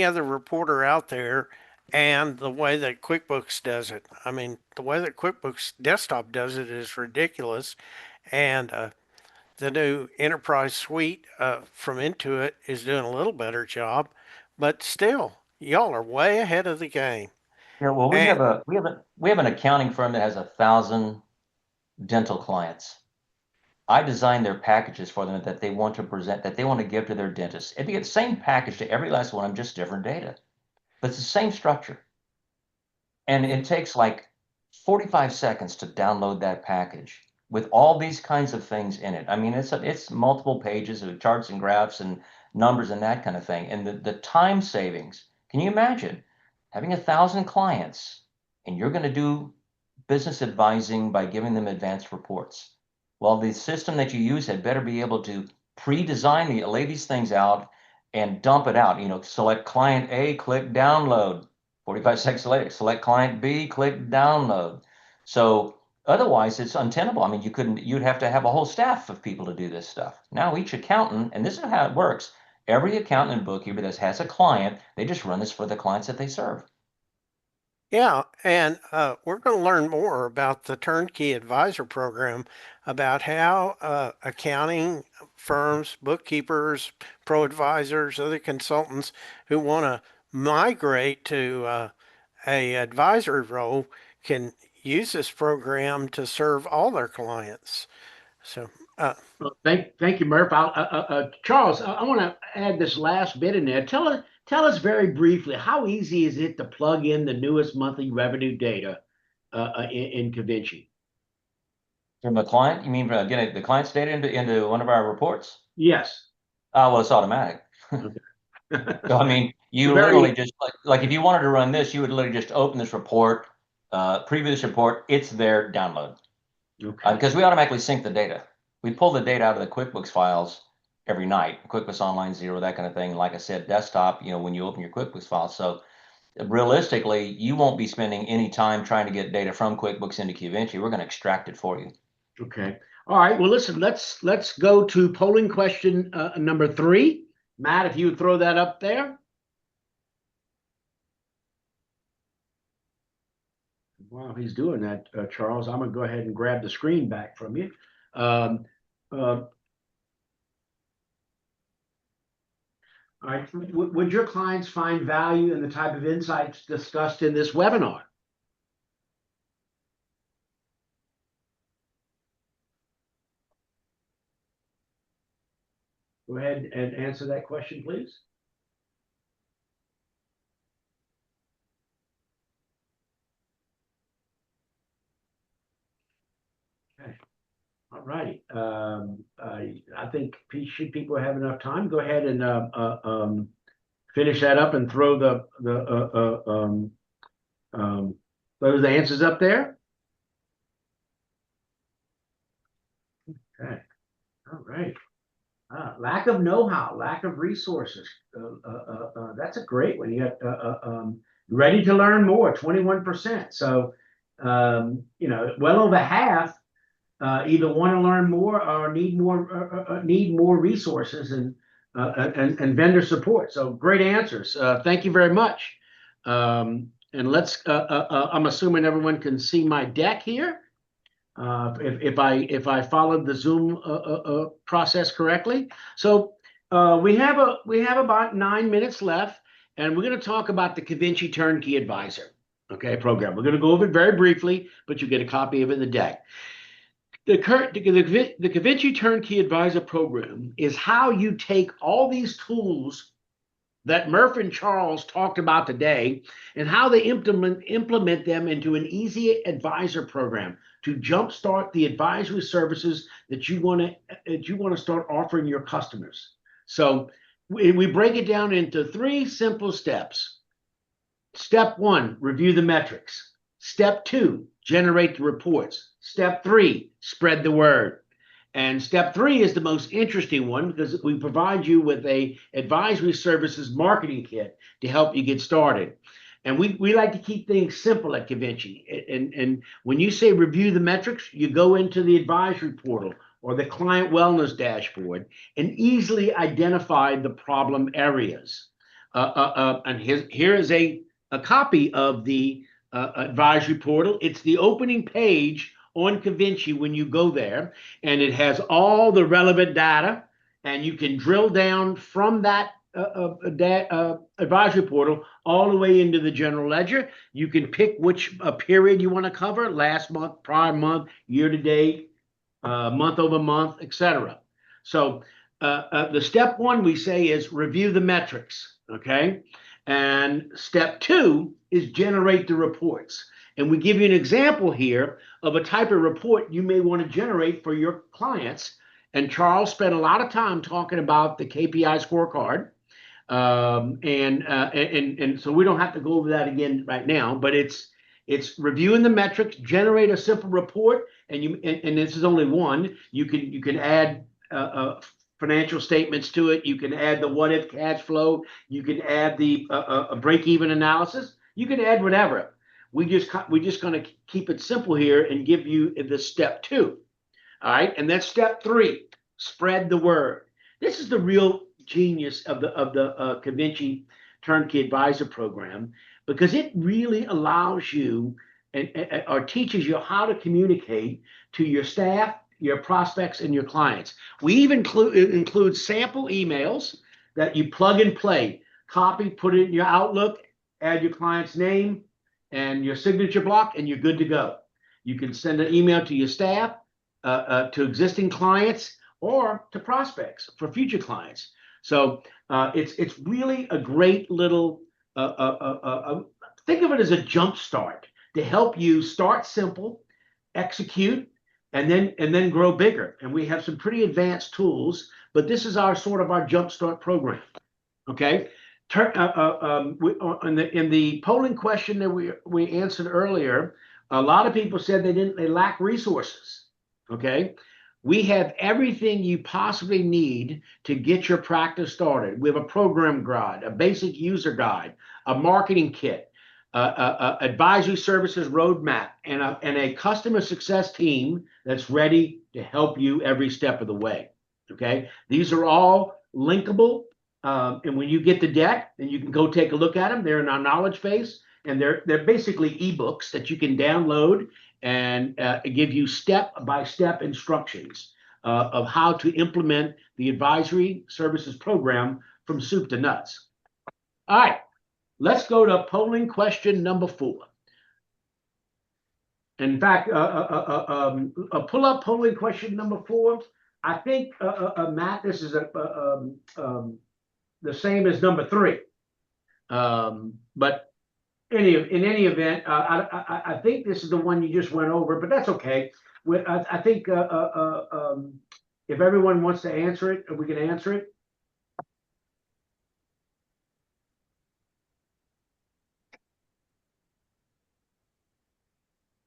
other reporter out there, and the way that QuickBooks does it. I mean, the way that QuickBooks Desktop does it is ridiculous, and the new Enterprise Suite from Intuit is doing a little better job, but still, y'all are way ahead of the game. Yeah, well, we And have an accounting firm that has 1,000 dental clients. I design their packages for them that they want to present, that they want to give to their dentist. It'd be the same package to every last one of them, just different data, but it's the same structure. And it takes like 45 seconds to download that package with all these kinds of things in it. I mean, it's multiple pages of charts and graphs and numbers and that kind of thing. And the time savings, can you imagine having 1,000 clients and you're going to do business advising by giving them advanced reports? Well, the system that you use had better be able to pre-design, lay these things out and dump it out. Select client A, click download. 45 seconds later, select client B, click download. So otherwise it's untenable. I mean, you'd have to have a whole staff of people to do this stuff. Now each accountant, and this is how it works, every accountant and bookkeeper that has a client, they just run this for the clients that they serve. Yeah, and we're going to learn more about the Turnkey Advisor Program, about how accounting firms, bookkeepers, pro advisors, other consultants who want to migrate to a advisory role can use this program to serve all their clients. So, Well, thank you, Murph. Charles, I want to add this last bit in there. Tell us very briefly, how easy is it to plug in the newest monthly revenue data in Qvinci? From the client, you mean getting the client's data into one of our reports? Yes. Well, it's automatic. Okay. So, I mean, you literally just like if you wanted to run this, you would literally just open this report, preview this report, it's there, download. Okay. Because we automatically sync the data. We pull the data out of the QuickBooks files every night, QuickBooks Online Zero, that kind of thing. Like I said, desktop, when you open your QuickBooks files. So realistically, you won't be spending any time trying to get data from QuickBooks into Qvinci. We're going to extract it for you. Okay. All right. Well, listen, let's go to polling question number 3. Matt, if you would throw that up there. While he's doing that, Charles, I'm going to go ahead and grab the screen back from you. All right. Would your clients find value in the type of insights discussed in this webinar? Go ahead and answer that question, please. Okay. All righty. I think people have enough time. Go ahead and finish that up and throw those answers up there. Okay. All right. Lack of know-how, lack of resources. That's a great one. You got ready to learn more, 21%. So, well over half either want to learn more or need more resources and vendor support. So great answers. Thank you very much. And let's. I'm assuming everyone can see my deck here. If I followed the Zoom process correctly. So we have about 9 minutes left, and we're going to talk about the Qvinci Turnkey Advisor, program. We're going to go over it very briefly, but you get a copy of it in the deck. The Qvinci Turnkey Advisor program is how you take all these tools that Murph and Charles talked about today and how they implement them into an easy advisor program to jumpstart the advisory services that you want to start offering your customers. So we break it down into 3 simple steps. Step 1, review the metrics. Step 2, generate the reports. Step 3, spread the word. And step 3 is the most interesting one because we provide you with a advisory services marketing kit to help you get started. And we like to keep things simple at Qvinci. And when you say review the metrics, you go into the advisory portal or the client wellness dashboard and easily identify the problem areas. And here is a copy of the advisory portal. It's the opening page on Qvinci when you go there, and it has all the relevant data, and you can drill down from that advisory portal all the way into the general ledger. You can pick which period you want to cover: last month, prior month, year to date, month over month, etc. So the step one we say is review the metrics, okay? And step two is generate the reports. And we give you an example here of a type of report you may want to generate for your clients. And Charles spent a lot of time talking about the KPI scorecard. And so we don't have to go over that again right now, but it's reviewing the metrics, generate a simple report, and this is only one. You can add financial statements to it. You can add the what if cash flow. You can add the a break even analysis. You can add whatever. We're just going to keep it simple here and give you the step two. All right, and that's step three: spread the word. This is the real genius of the Qvinci Turnkey Advisor Program, because it really allows you or teaches you how to communicate to your staff, your prospects, and your clients. We even include sample emails that you plug and play, copy, put it in your Outlook, add your client's name and your signature block, and you're good to go. You can send an email to your staff, to existing clients, or to prospects for future clients. So it's really a great little think of it as a jump start to help you start simple, execute, and then grow bigger. And we have some pretty advanced tools, but this is our sort of our jump start program. Okay. In the polling question that we answered earlier, a lot of people said they lack resources. Okay. We have everything you possibly need to get your practice started. We have a program guide, a basic user guide, a marketing kit, advisory services roadmap, and a customer success team that's ready to help you every step of the way. Okay, these are all linkable, and when you get the deck, then you can go take a look at them. They're in our knowledge base, and they're basically ebooks that you can download and give you step-by-step instructions of how to implement the advisory services program from soup to nuts. All right, let's go to polling question number 4. In fact, pull up polling question number 4. I think, Matt, this is the same as number 3. But in any event, I think this is the one you just went over, but that's okay. I think if everyone wants to answer it, we can answer it.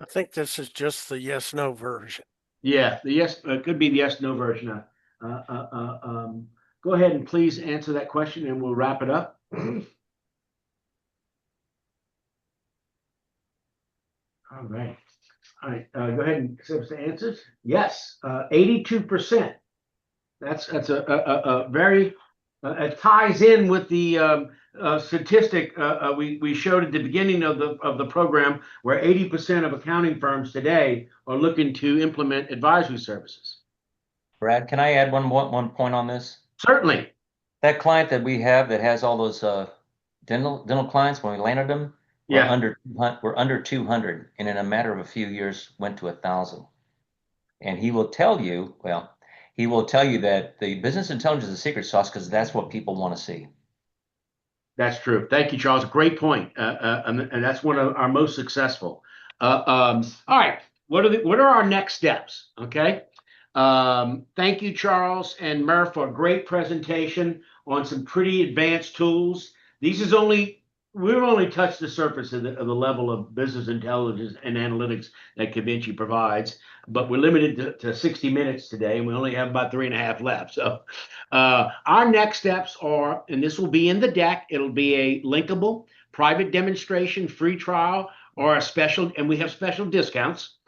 I think this is just the yes/no version. Yeah, the yes could be the yes/no version. Go ahead and please answer that question, and we'll wrap it up. All right. All right. Go ahead and accept the answers. Yes, 82%. That's a very it ties in with the statistic we showed at the beginning of the program, where 80% of accounting firms today are looking to implement advisory services. Brad, can I add one point on this? Certainly. That client that we have that has all those dental clients, when we landed them, we're under 200, and in a matter of a few years went to 1,000. And he will tell you, that the business intelligence is a secret sauce, because that's what people want to see. That's true. Thank you, Charles. Great point. And that's one of our most successful. All right. What are our next steps? Okay. Thank you, Charles and Murph, for a great presentation on some pretty advanced tools. We've only touched the surface of the level of business intelligence and analytics that Qvinci provides, but we're limited to 60 minutes today, and we only have about 3.5 left. So our next steps are, and this will be in the deck, it'll be a linkable private demonstration, free trial, or a special, and we have special discounts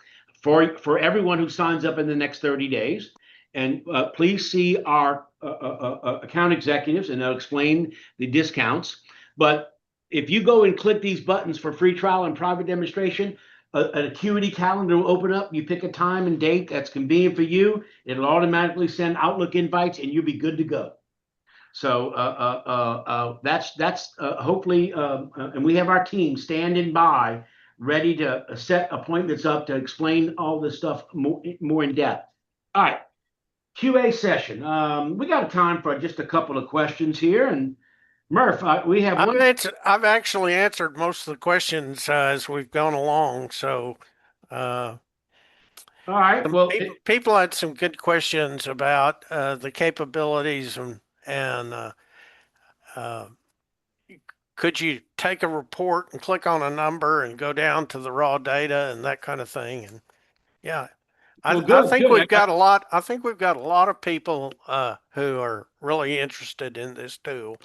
for everyone who signs up in the next 30 days. And please see our account executives, and they'll explain the discounts. But if you go and click these buttons for free trial and private demonstration, an Acuity calendar will open up. You pick a time and date that's convenient for you. It'll automatically send Outlook invites, and you'll be good to go. So that's hopefully, and we have our team standing by, ready to set appointments up to explain all this stuff more in depth. All right, QA session. We got time for just a couple of questions here, and Murph, we have one. I've actually answered most of the questions as we've gone along. So, All right, some well, people had some good questions about the capabilities and uh, could you take a report and click on a number and go down to the raw data and that kind of thing. And yeah, well, I good, think good. we've got a lot. I think we've got a lot of people who are really interested in this tool.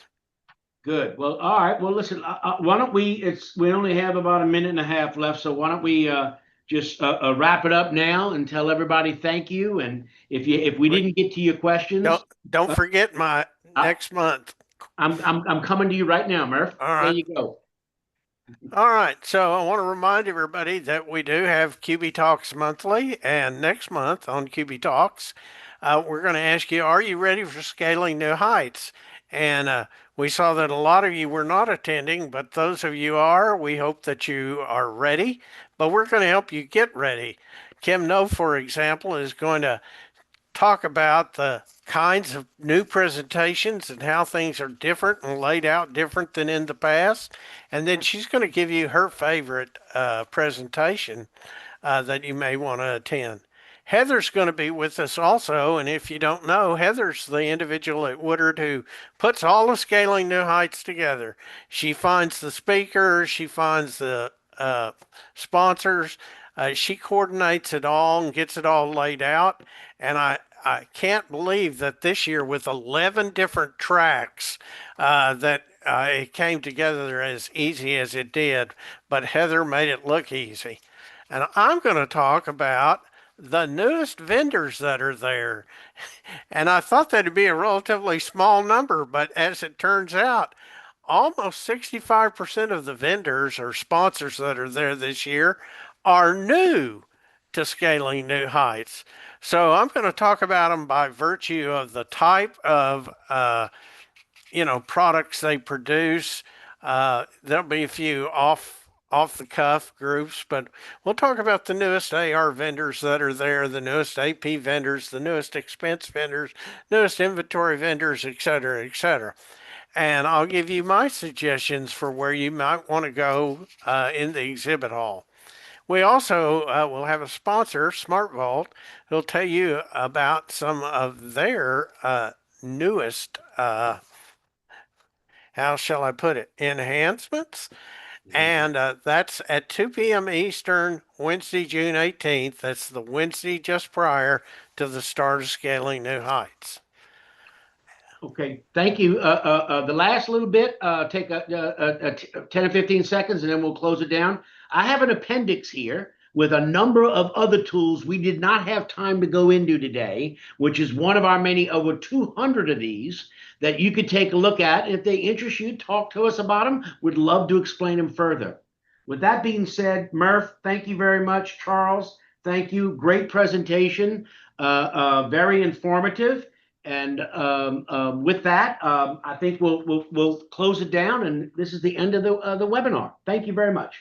Good. Well, all right. Well, listen. Why don't we only have about a minute and a half left, so why don't we just wrap it up now and tell everybody thank you. And if we Re- didn't get to your questions, don't uh, forget my I, next month. I'm coming to you right now, Murph. All There right. you go. All right. So I want to remind everybody that we do have QB Talks monthly, and next month on QB Talks, we're going to ask you, are you ready for scaling new heights? And we saw that a lot of you were not attending, but those of you are, we hope that you are ready. But we're going to help you get ready. Kim No, for example, is going to talk about the kinds of new presentations and how things are different and laid out different than in the past. And then she's going to give you her favorite presentation that you may want to attend. Heather's going to be with us also, and if you don't know, Heather's the individual at Woodard who puts all the Scaling New Heights together. She finds the speakers, she finds the sponsors, she coordinates it all and gets it all laid out. And I can't believe that this year, with 11 different tracks, that it came together as easy as it did, but Heather made it look easy. And I'm going to talk about the newest vendors that are there. And I thought that'd be a relatively small number, but as it turns out, almost 65% of the vendors or sponsors that are there this year are new to Scaling New Heights. So I'm going to talk about them by virtue of the type of products they produce. There'll be a few off the cuff groups, but we'll talk about the newest AR vendors that are there, the newest AP vendors, the newest expense vendors, newest inventory vendors, et cetera, et cetera. And I'll give you my suggestions for where you might want to go in the exhibit hall. We also will have a sponsor, SmartVault, who'll tell you about some of their newest, how shall I put it, enhancements. And that's at 2 p.m. Eastern, Wednesday, June 18th. That's the Wednesday just prior to the start of Scaling New Heights. Okay, thank you. The last little bit, take 10 or 15 seconds, and then we'll close it down. I have an appendix here with a number of other tools we did not have time to go into today, which is one of our many, over 200 of these that you could take a look at. If they interest you, talk to us about them. We'd love to explain them further. With that being said, Murph, thank you very much. Charles, thank you. Great presentation, very informative. And with that, I think we'll close it down. And this is the end of the webinar. Thank you very much.